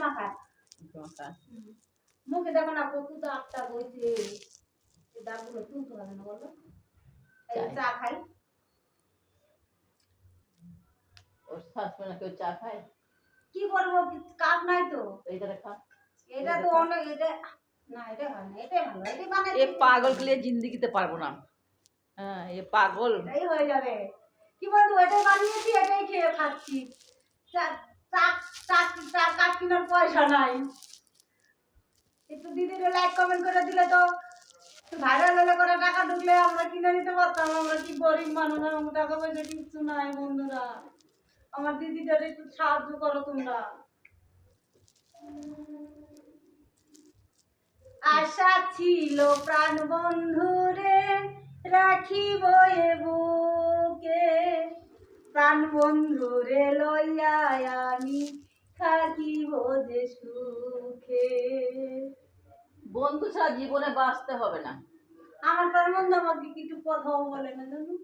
মাখায় মুখে দেখো না কত দাগটা বইছে, এই দাগগুলো তুলতে হবে না বলো? এই চা খাই ওর শাশুড়ি কেউ চা খায়? কি করবো, কাজ নাই তো। এইটা খা, এটা তো অনেক, এটা না, এটা হয় না, এটা ভালো, এটা বানাই এ পাগল গলে জিন্দেগিতে পারবো না। হ্যাঁ এ পাগল, এটাই হয়ে যাবে। কি বলতো, এটাই বানিয়েছি, এটাই খেয়ে খাচ্ছি। চা চা চা চা কাপ কেনার পয়সা নাই। একটু দিদিরে লাইক কমেন্ট করে দিলে তো ভাইরাল হলে করে টাকা ঢুকলে আমরা কিনে নিতে পারতাম। আমরা কি গরিব মানুষ, আমার টাকা পয়সা কিচ্ছু নাই। বন্ধুরা, আমার দিদিদের একটু সাহায্য করো তোমরা। আশা ছিল প্রাণ বন্ধুরে রাখিব এ বুকে, প্রাণ বন্ধুরে লইয়া আমি থাকিব যে সুখে। বন্ধু ছাড়া জীবনে বাঁচতে হবে না। আমার তার বন্ধু আমাকে কিছু কথাও বলে না জানো।